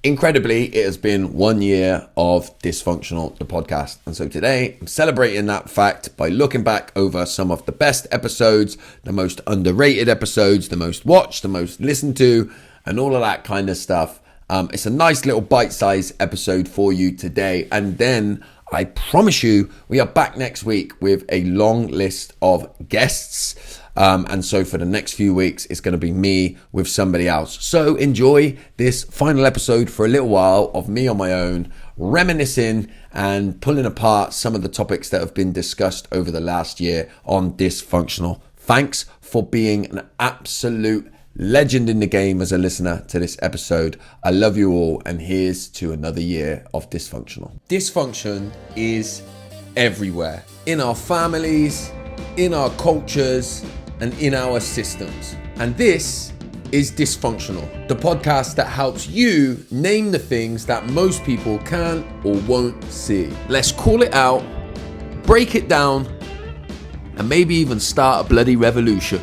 Incredibly, it has been 1 year of Dysfunctional, the podcast. And so today, I'm celebrating that fact by looking back over some of the best episodes, the most underrated episodes, the most watched, the most listened to, and all of that kind of stuff. It's a nice little bite-sized episode for you today. And then I promise you, we are back next week with a long list of guests. And so for the next few weeks, it's going to be me with somebody else. So enjoy this final episode for a little while of me on my own, reminiscing and pulling apart some of the topics that have been discussed over the last year on Dysfunctional. Thanks for being an absolute legend in the game as a listener to this episode. I love you all, and here's to another year of Dysfunctional. Dysfunction is everywhere, in our families, in our cultures, and in our systems. And this is Dysfunctional, the podcast that helps you name the things that most people can't or won't see. Let's call it out, break it down, and maybe even start a bloody revolution.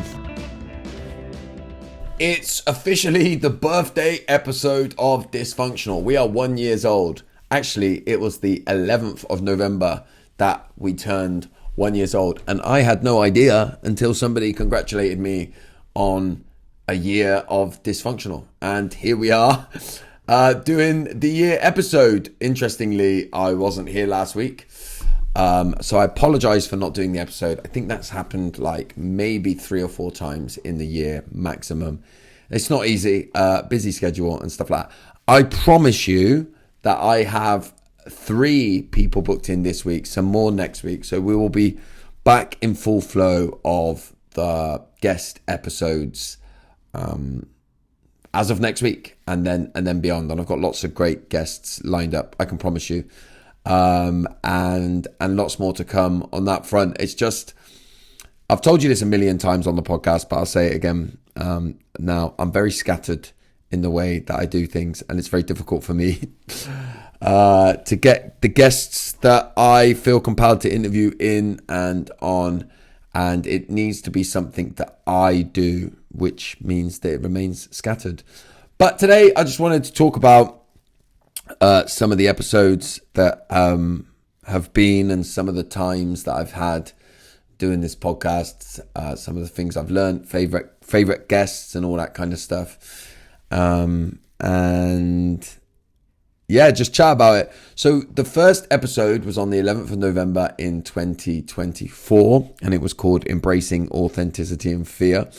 It's officially the birthday episode of Dysfunctional. We are 1 year old. Actually, it was the 11th of November that we turned 1 year old. And I had no idea until somebody congratulated me on a year of Dysfunctional. And here we are doing the year episode. Interestingly, I wasn't here last week. So I apologize for not doing the episode. I think that's happened like maybe 3 or 4 times in the year maximum. It's not easy, busy schedule and stuff like that. I promise you that I have 3 people booked in this week, some more next week. So we will be back in full flow of the guest episodes as of next week and then beyond. And I've got lots of great guests lined up, I can promise you. And lots more to come on that front. It's just, I've told you this a million times on the podcast, but I'll say it again now. I'm very scattered in the way that I do things, and it's very difficult for me to get the guests that I feel compelled to interview in and on, and it needs to be something that I do, which means that it remains scattered. But today I just wanted to talk about some of the episodes that have been, and some of the times that I've had doing this podcast, some of the things I've learned, favorite guests and all that kind of stuff. And yeah, just chat about it. So the first episode was on the 11th of November in 2024, and it was called Embracing Authenticity and Fear.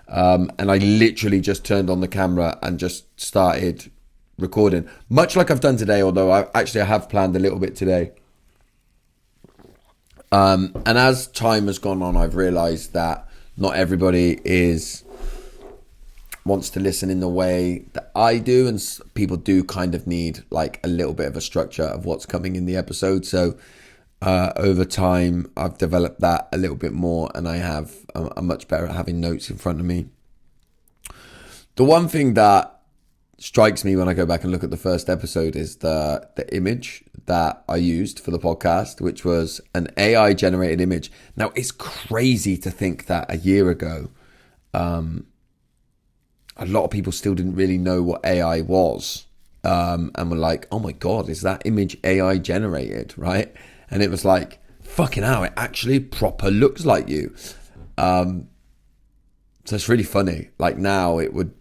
And I literally just turned on the camera and just started recording, much like I've done today, although I have planned a little bit today. And as time has gone on, I've realized that not everybody wants to listen in the way that I do, and people do kind of need like a little bit of a structure of what's coming in the episode. So over time, I've developed that a little bit more, and I'm much better at having notes in front of me. The one thing that strikes me when I go back and look at the first episode is the image that I used for the podcast, which was an AI generated image. Now, it's crazy to think that a year ago, a lot of people still didn't really know what AI was, and were like, oh my God, is that image AI generated, right? And it was like, fucking hell, it actually proper looks like you. So it's really funny. Like now it would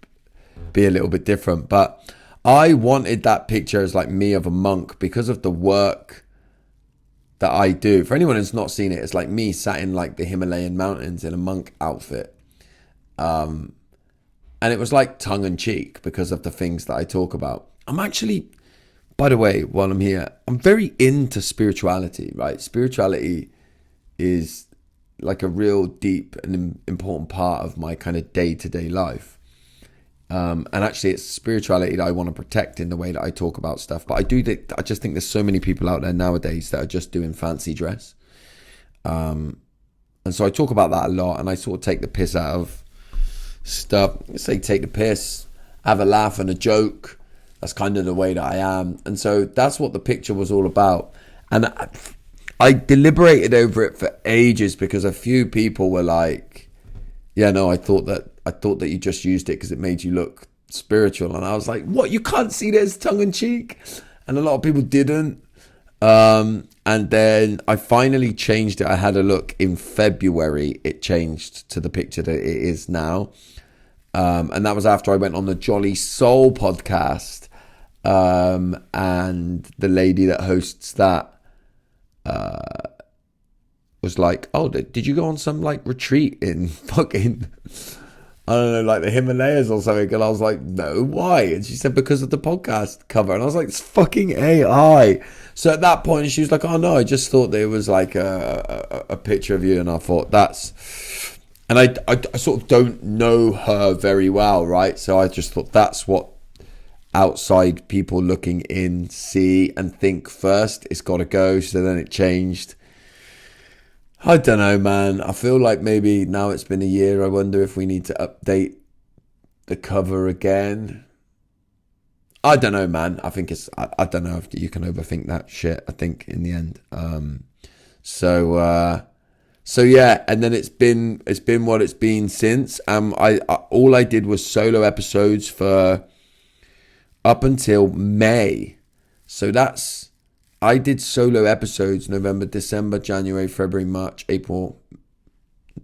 be a little bit different, but I wanted that picture as like me of a monk because of the work that I do. For anyone who's not seen it, it's like me sat in like the Himalayan mountains in a monk outfit, and it was like tongue in cheek because of the things that I talk about. I'm actually, by the way, while I'm here, I'm very into spirituality, right? Spirituality is like a real deep and important part of my kind of day-to-day life. And actually it's spirituality that I want to protect in the way that I talk about stuff. But I just think there's so many people out there nowadays that are just doing fancy dress. And so I talk about that a lot, and I sort of take the piss out of stuff. Say take the piss, have a laugh and a joke. That's kind of the way that I am. And so that's what the picture was all about. And I deliberated over it for ages because a few people were like, yeah, no, I thought that you just used it because it made you look spiritual, and I was like, what, you can't see this, tongue in cheek? And a lot of people didn't. And then I finally changed it. I had a look in February. It changed to the picture that it is now. And that was after I went on the Jolly Soul podcast. And the lady that hosts that was like, oh, did you go on some like retreat in fucking, I don't know, like the Himalayas or something? And I was like, no, why? And she said, because of the podcast cover. And I was like, it's fucking AI. So at that point, she was like, oh no, I just thought there was like a picture of you. And I thought that's, and I sort of don't know her very well, right? So I just thought that's what outside people looking in see and think first. It's got to go. So then it changed. I don't know, man. I feel like maybe now it's been a year, I wonder if we need to update the cover again. I don't know, man. I think it's, I don't know if you can overthink that shit, I think, in the end. So yeah, and then it's been what it's been since. I all I did was solo episodes for up until May. So that's, I did solo episodes November, December, January, February, March, April.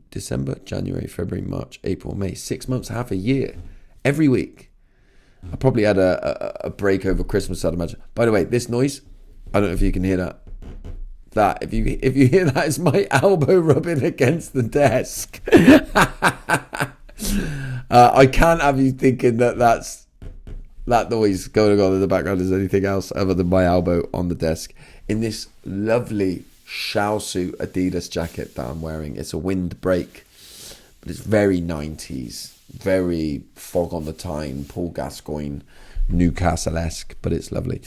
December, January, February, March, April, May. 6 months, half a year. Every week. I probably had a break over Christmas, I'd imagine. By the way, this noise, I don't know if you can hear that. That, if you hear that, it's my elbow rubbing against the desk. I can't have you thinking that noise going on in the background is anything else other than my elbow on the desk in this lovely shell suit Adidas jacket that I'm wearing. It's a windbreak, but it's very 90s, very Fog on the Tyne, Paul Gascoigne, Newcastle-esque, but it's lovely.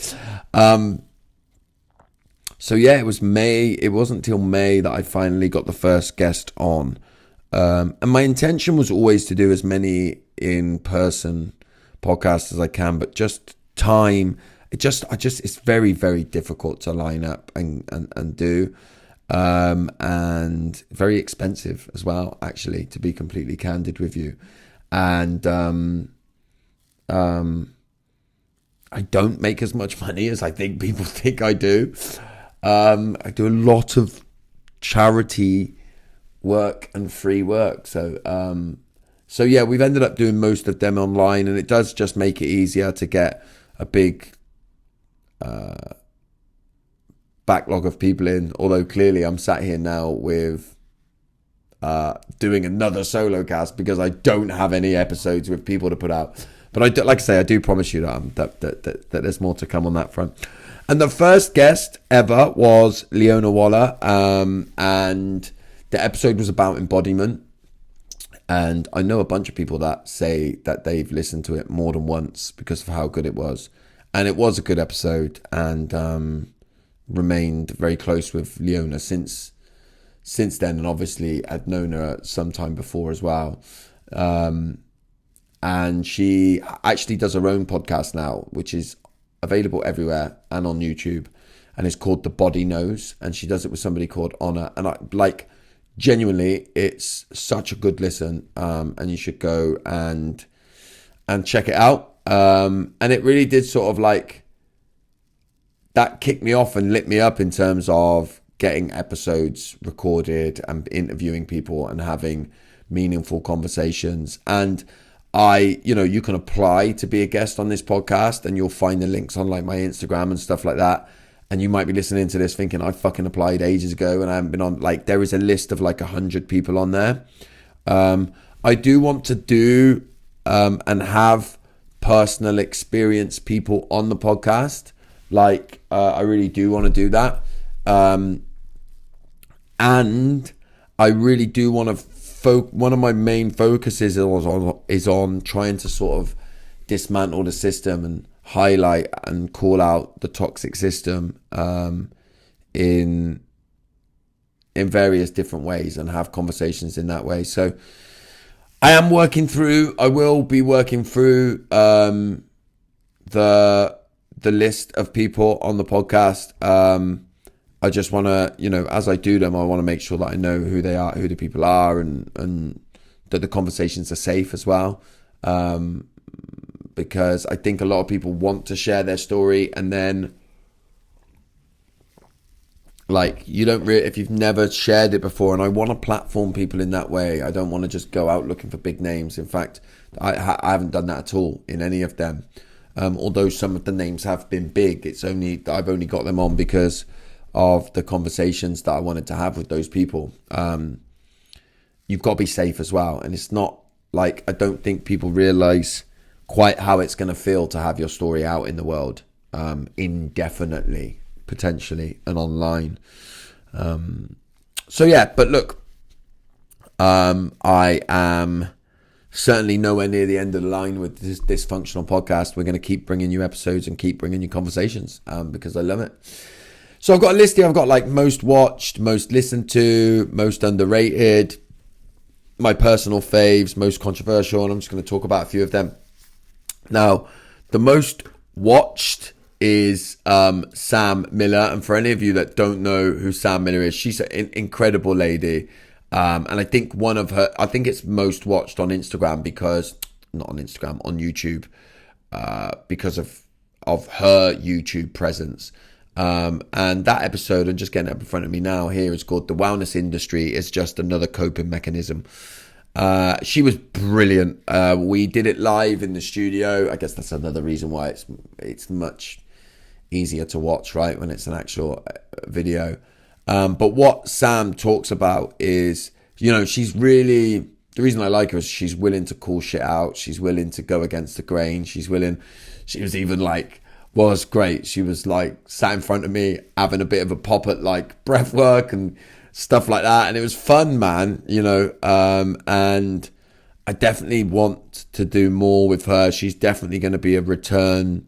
So yeah, it was May. It wasn't till May that I finally got the first guest on. And my intention was always to do as many in-person podcasts as I can, but just time, it's very, very difficult to line up and do. And very expensive as well, actually, to be completely candid with you. And I don't make as much money as I think people think I do. I do a lot of charity work and free work. So yeah, we've ended up doing most of them online, and it does just make it easier to get a big backlog of people in. Although clearly I'm sat here now with doing another solo cast because I don't have any episodes with people to put out. But I do, like I say, I do promise you that there's more to come on that front. And the first guest ever was Leona Waller, and the episode was about embodiment. And I know a bunch of people that say that they've listened to it more than once because of how good it was. And it was a good episode, and remained very close with Leona since then. And obviously I'd known her sometime before as well. And she actually does her own podcast now, which is available everywhere and on YouTube. And it's called The Body Knows. And she does it with somebody called Honor. And I like... Genuinely, it's such a good listen, and you should go and check it out. And it really did sort of like, that kicked me off and lit me up in terms of getting episodes recorded and interviewing people and having meaningful conversations. And you can apply to be a guest on this podcast, and you'll find the links on like my Instagram and stuff like that. And you might be listening to this thinking, I fucking applied ages ago and I haven't been on. Like, there is a list of like 100 people on there. I do want to do and have personal experience people on the podcast. Like, I really do want to do that. And I really do want to one of my main focuses is on trying to sort of dismantle the system and highlight and call out the toxic system in various different ways and have conversations in that way. So I will be working through the list of people on the podcast. I just want to, as I do them, I want to make sure that I know who they are, who the people are, and that the conversations are safe as well. because I think a lot of people want to share their story, and then like you don't really, if you've never shared it before, and I want to platform people in that way. I don't want to just go out looking for big names. In fact, I haven't done that at all in any of them. Although some of the names have been big, I've only got them on because of the conversations that I wanted to have with those people. You've got to be safe as well, and it's not like, I don't think people realize quite how it's going to feel to have your story out in the world indefinitely, potentially, and online. So yeah, but look, I am certainly nowhere near the end of the line with this Dysfunctional podcast. We're going to keep bringing you episodes and keep bringing you conversations because I love it. So I've got a list here. I've got like most watched, most listened to, most underrated, my personal faves, most controversial, and I'm just going to talk about a few of them. Now, the most watched is Sam Miller, and for any of you that don't know who Sam Miller is, she's an incredible lady, and I think I think it's most watched on Instagram on YouTube, because of her YouTube presence. And that episode, I'm just getting it up in front of me now here, is called "The Wellness Industry is Just Another Coping Mechanism." She was brilliant. We did it live in the studio. I guess that's another reason why it's much easier to watch, right, when it's an actual video. But what Sam talks about is, she's really, the reason I like her is she's willing to call shit out. She's willing to go against the grain. She was even like, was great. She was like sat in front of me having a bit of a pop at like breath work and stuff like that. And it was fun, man, and I definitely want to do more with her. She's definitely going to be a return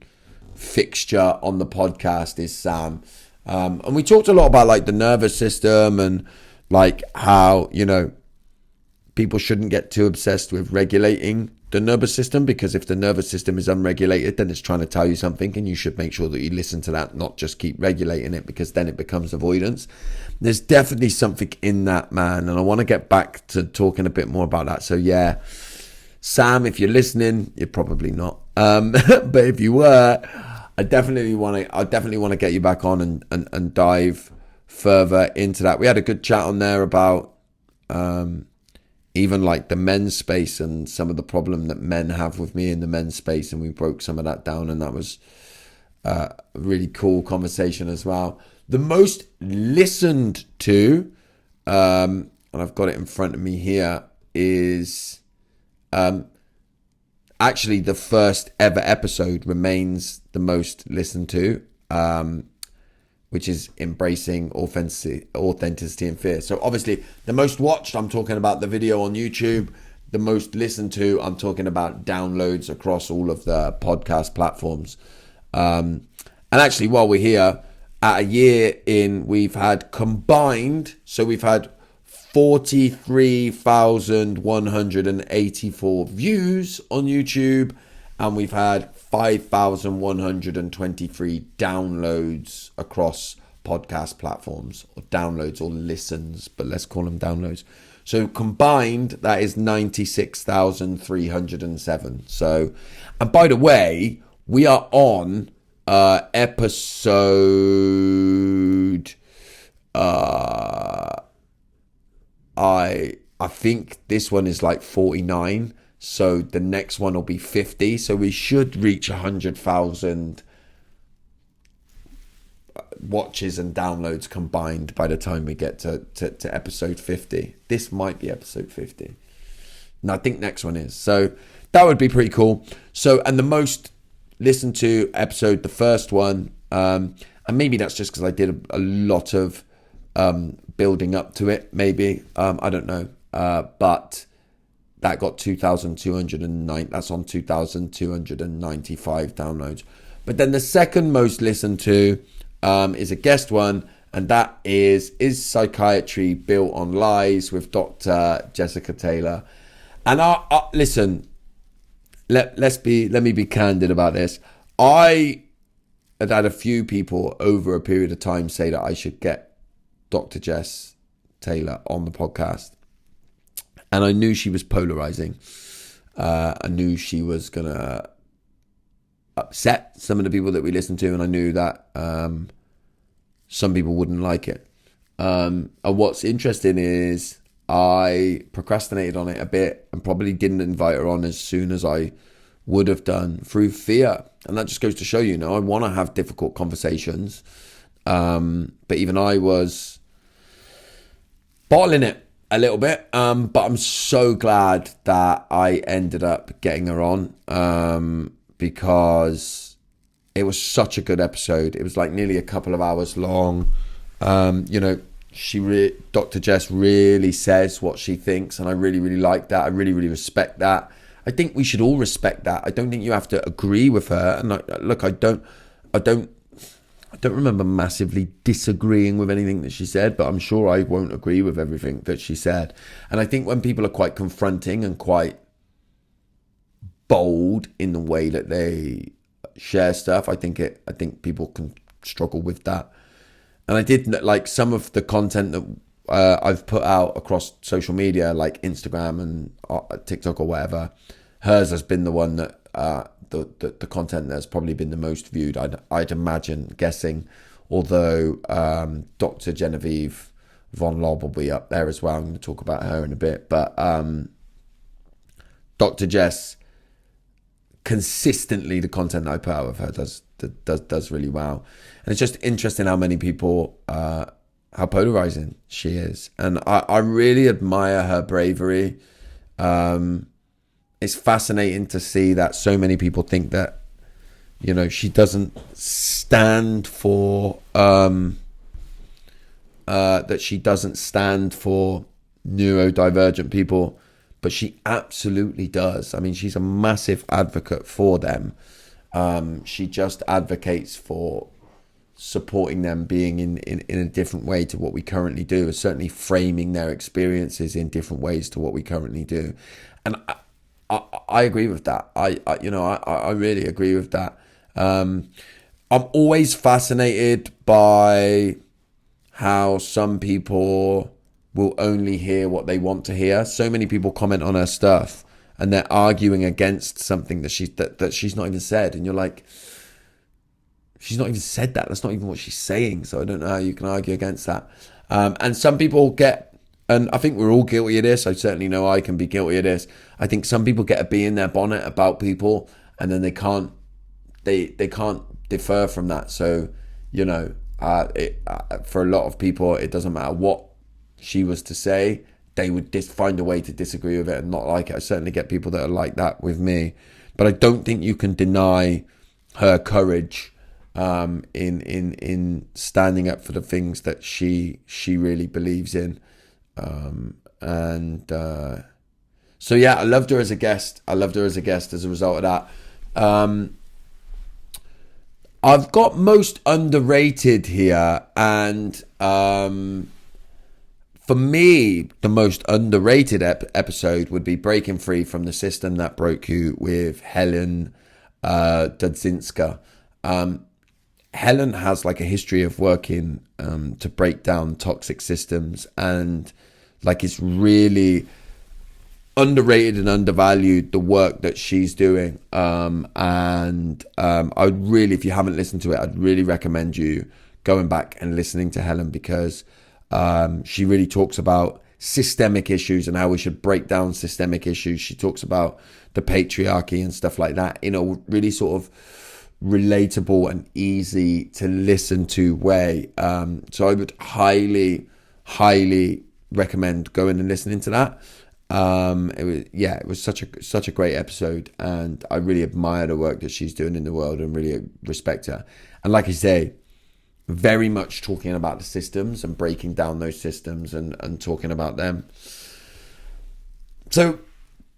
fixture on the podcast, is Sam. And we talked a lot about like the nervous system and like how, people shouldn't get too obsessed with regulating the nervous system, because if the nervous system is unregulated, then it's trying to tell you something, and you should make sure that you listen to that, not just keep regulating it, because then it becomes avoidance. There's definitely something in that, man, and I want to get back to talking a bit more about that. So yeah, Sam, if you're listening, you're probably not, but if you were, I definitely want to get you back on and dive further into that. We had a good chat on there about even like the men's space and some of the problem that men have with me in the men's space, and we broke some of that down, and that was a really cool conversation as well. The most listened to, and I've got it in front of me here, is actually the first ever episode remains the most listened to, which is embracing authenticity and fear. So obviously the most watched, I'm talking about the video on YouTube. The most listened to, I'm talking about downloads across all of the podcast platforms. And actually, while we're here, at a year in, we've had combined, so we've had 43,184 views on YouTube, and we've had 5,123 downloads across podcast platforms, or downloads or listens, but let's call them downloads. So combined, that is 96,307. So, and by the way, we are on episode, I think this one is like 49. So the next one will be 50. So we should reach 100,000 watches and downloads combined by the time we get to episode 50. This might be episode 50. And I think next one is. So that would be pretty cool. So, and the most listened to episode, the first one, and maybe that's just because I did a lot of building up to it, maybe. I don't know. But that got 2,209. That's on 2,295 downloads. But then the second most listened to is a guest one, and that is Psychiatry Built on Lies with Dr. Jessica Taylor. And I listen, let me be candid about this. I had a few people over a period of time say that I should get Dr. Jess Taylor on the podcast. And I knew she was polarizing. I knew she was going to upset some of the people that we listened to, and I knew that some people wouldn't like it. And what's interesting is I procrastinated on it a bit and probably didn't invite her on as soon as I would have done through fear. And that just goes to show you, I want to have difficult conversations. But even I was bottling it a little bit. But I'm so glad that I ended up getting her on because it was such a good episode. It was like nearly a couple of hours long. Dr. Jess really says what she thinks, and I really, really like that. I really, really respect that. I think we should all respect that. I don't think you have to agree with her. And I don't remember massively disagreeing with anything that she said, but I'm sure I won't agree with everything that she said. And I think when people are quite confronting and quite bold in the way that they share stuff, I think people can struggle with that. And I did like some of the content that I've put out across social media, like Instagram and TikTok or whatever. Hers has been the one that the content that's probably been the most viewed. I'd imagine, guessing. Although Dr. Genevieve Von Lob will be up there as well. I'm going to talk about her in a bit, but Dr. Jess, consistently the content that I put out of her does really well. And it's just interesting how many people, how polarizing she is. And I really admire her bravery. It's fascinating to see that so many people think that, she doesn't stand for, neurodivergent people, but she absolutely does. I mean, she's a massive advocate for them. She just advocates for supporting them being in a different way to what we currently do, certainly framing their experiences in different ways to what we currently do. And I agree with that. I really agree with that. I'm always fascinated by how some people will only hear what they want to hear. So many people comment on her stuff and they're arguing against something that she's not even said. And you're like, she's not even said that. That's not even what she's saying. So I don't know how you can argue against that. And some people and I think we're all guilty of this. I certainly know I can be guilty of this. I think some people get a bee in their bonnet about people and then they can't defer from that. So, for a lot of people, it doesn't matter what she was to say, they would find a way to disagree with it and not like it. I certainly get people that are like that with me, but I don't think you can deny her courage in standing up for the things that she really believes in. So yeah, I loved her as a guest. As a result of that. I've got most underrated here, and for me, the most underrated episode would be Breaking Free from the System That Broke You with Helen Dudzinska. Helen has like a history of working to break down toxic systems, and like it's really underrated and undervalued, the work that she's doing. I would really, if you haven't listened to it, I'd really recommend you going back and listening to Helen, because she really talks about systemic issues and how we should break down systemic issues. She talks about the patriarchy and stuff like that in a really sort of relatable and easy to listen to way. So I would highly recommend going and listening to that. It was such a great episode, and I really admire the work that she's doing in the world and really respect her. And like I say, very much talking about the systems and breaking down those systems and talking about them. So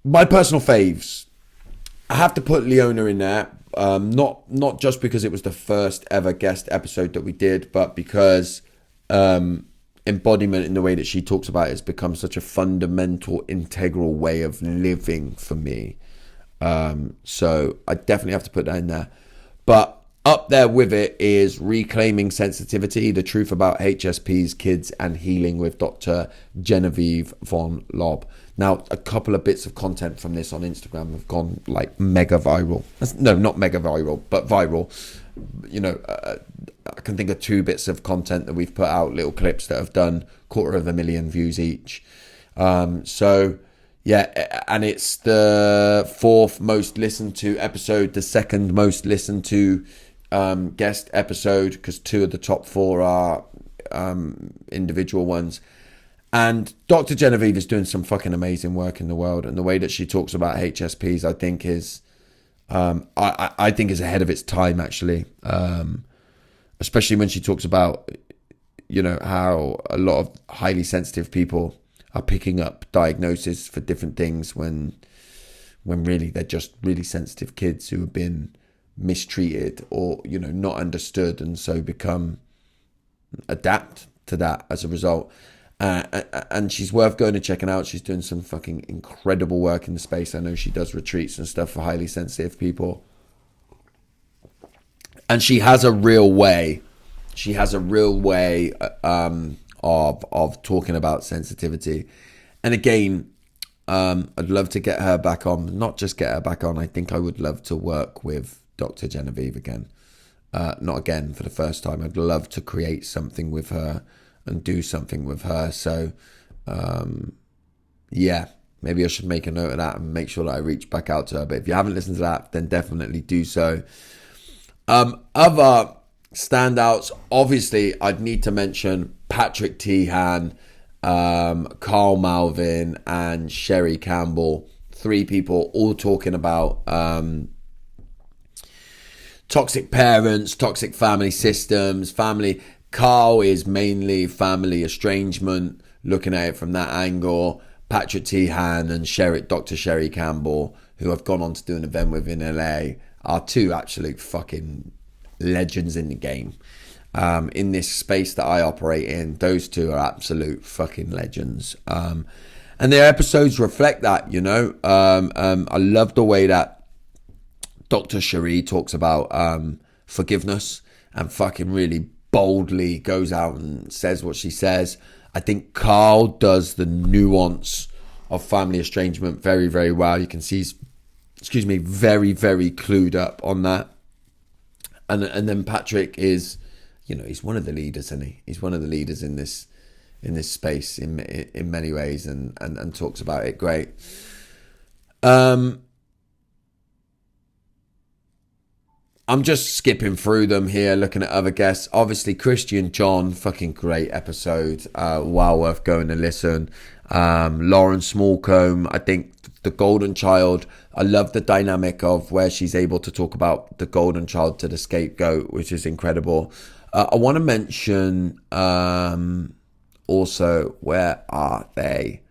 my personal faves, I have to put Leona in there. Not just because it was the first ever guest episode that we did, but because embodiment in the way that she talks about it has become such a fundamental, integral way of living for me. So I definitely have to put that in there. But Up there with it is Reclaiming Sensitivity, the truth about HSPs, kids and healing with Dr. Genevieve von Lob. Now, a couple of bits of content from this on Instagram have gone like mega viral. No, not mega viral, but viral. I can think of 2 bits of content that we've put out, little clips that have done 250,000 views each. Yeah, and it's the 4th most listened to episode, the 2nd most listened to guest episode, because 2 of the top 4 are individual ones. And Dr. Genevieve is doing some fucking amazing work in the world, and the way that she talks about HSPs, I think is I think is ahead of its time, actually. Especially when she talks about, how a lot of highly sensitive people are picking up diagnoses for different things when really they're just really sensitive kids who have been mistreated or, not understood, and so adapt to that as a result. And she's worth going and checking out. She's doing some fucking incredible work in the space. I know she does retreats and stuff for highly sensitive people. And she has a real way. She has a real way of talking about sensitivity. And again, I'd love to get her back on. Not just get her back on. I think I would love to work with Dr. Genevieve again. Not again, for the first time. I'd love to create something with her and do something with her. So, yeah, maybe I should make a note of that and make sure that I reach back out to her. But if you haven't listened to that, then definitely do so. Other standouts, obviously, I'd need to mention Patrick Tehan, Carl Malvin, and Sherry Campbell. 3 people all talking about toxic parents, toxic family systems, family. Carl is mainly family estrangement, looking at it from that angle. Patrick Tehan and Dr. Sherry Campbell, who I've gone on to do an event with in LA, are 2 absolute fucking legends in the game. In this space that I operate in, those 2 are absolute fucking legends. And their episodes reflect that, I love the way that Dr. Sherry talks about forgiveness and fucking really boldly goes out and says what she says. I think Carl does the nuance of family estrangement very, very well. You can see he's, very, very clued up on that. And then Patrick is, he's one of the leaders, isn't he? He's one of the leaders in this space in many ways, and talks about it great. I'm just skipping through them here, looking at other guests. Obviously, Christian John, fucking great episode. Well worth going to listen. Lauren Smallcombe, I think the golden child. I love the dynamic of where she's able to talk about the golden child to the scapegoat, which is incredible. I want to mention also, where are they?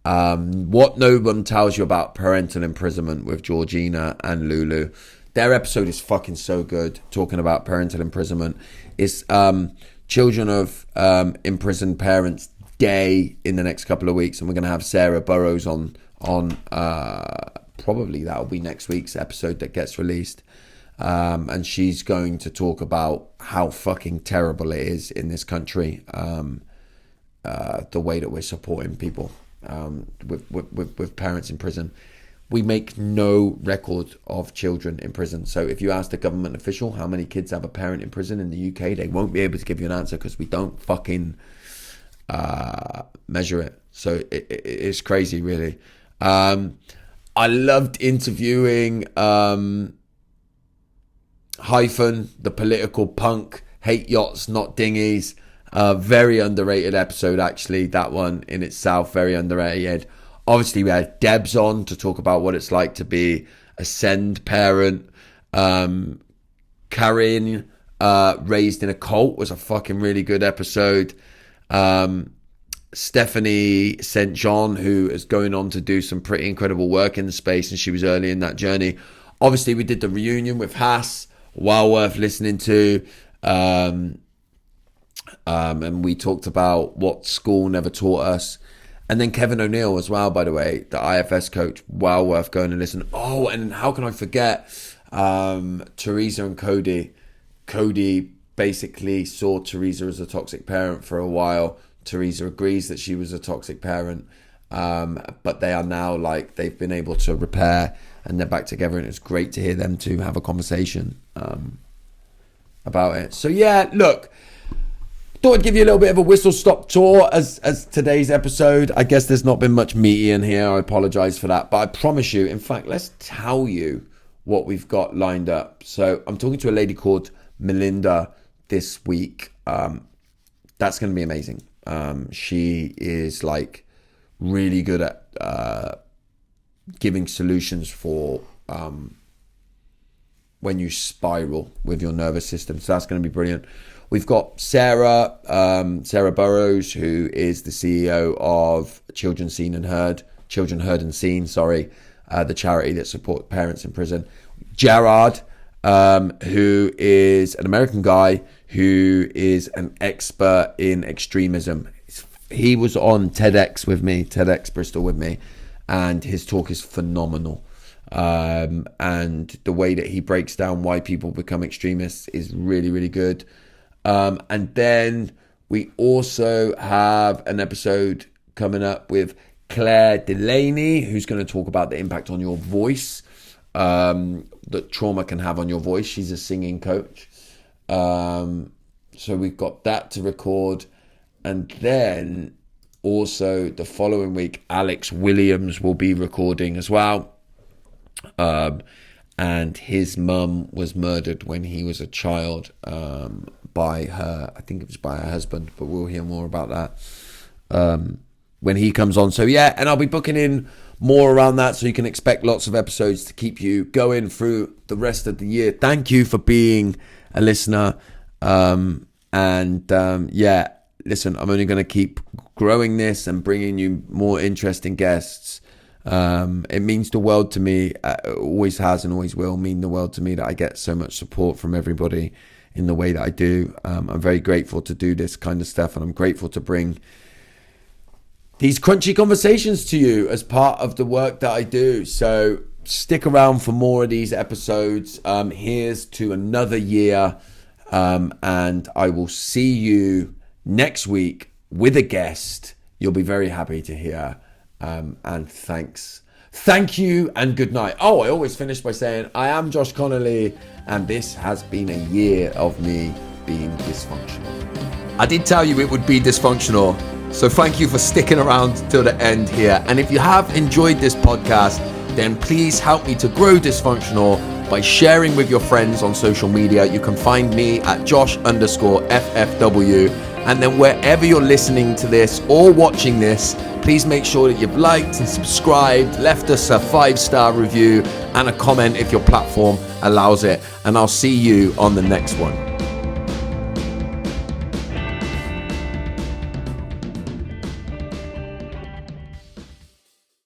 What No One Tells You About Parental Imprisonment with Georgina and Lulu. Their episode is fucking so good, talking about parental imprisonment. It's Children of Imprisoned Parents Day in the next couple of weeks, and we're going to have Sarah Burrows on probably that'll be next week's episode that gets released. And she's going to talk about how fucking terrible it is in this country, the way that we're supporting people with parents in prison. We make no record of children in prison. So if you ask the government official how many kids have a parent in prison in the UK, they won't be able to give you an answer because we don't fucking measure it. So it's crazy, really. I loved interviewing Hyphen, the political punk, hate yachts, not dinghies. Very underrated episode, actually. That one in itself, very underrated. Obviously, we had Debs on to talk about what it's like to be a send parent. Karen, raised in a cult, was a fucking really good episode. Stephanie St. John, who is going on to do some pretty incredible work in the space, and she was early in that journey. Obviously, we did the reunion with Hass, well worth listening to. And we talked about what school never taught us. And then Kevin O'Neill as well, by the way, the IFS coach, well worth going and listen. Oh, and how can I forget Teresa and Cody? Cody basically saw Teresa as a toxic parent for a while. Teresa agrees that she was a toxic parent, but they are now like, they've been able to repair and they're back together, and it's great to hear them two have a conversation about it. So yeah, look, thought I'd give you a little bit of a whistle-stop tour as today's episode. I guess there's not been much meaty in here. I apologize for that. But I promise you, in fact, let's tell you what we've got lined up. So I'm talking to a lady called Melinda this week. That's going to be amazing. She is like really good at giving solutions for when you spiral with your nervous system. So that's going to be brilliant. We've got Sarah Burrows, who is the CEO of Children Heard and Seen, the charity that supports parents in prison. Gerard, who is an American guy who is an expert in extremism. He was on TEDx Bristol with me, and his talk is phenomenal. And the way that he breaks down why people become extremists is really, really good. And then we also have an episode coming up with Claire Delaney, who's going to talk about the impact on your voice, that trauma can have on your voice. She's a singing coach. So we've got that to record. And then also the following week, Alex Williams will be recording as well. And his mum was murdered when he was a child, by her, I think it was by her husband, but we'll hear more about that when he comes on. So yeah, and I'll be booking in more around that, so you can expect lots of episodes to keep you going through the rest of the year. Thank you for being a listener. Yeah, listen, I'm only going to keep growing this and bringing you more interesting guests. It means the world to me, always has and always will mean the world to me, that I get so much support from everybody in the way that I do. I'm very grateful to do this kind of stuff, and I'm grateful to bring these crunchy conversations to you as part of the work that I do. So stick around for more of these episodes. Here's to another year, and I will see you next week with a guest you'll be very happy to hear. And thank you and good night. Oh, I always finish by saying I am Josh Connolly, and this has been a year of me being dysfunctional. I did tell you it would be dysfunctional, so thank you for sticking around till the end here. And if you have enjoyed this podcast, then please help me to grow Dysfunctional by sharing with your friends on social media. You can find me at Josh_FFW. And then wherever you're listening to this or watching this, please make sure that you've liked and subscribed, left us a 5-star review and a comment if your platform allows it. And I'll see you on the next one.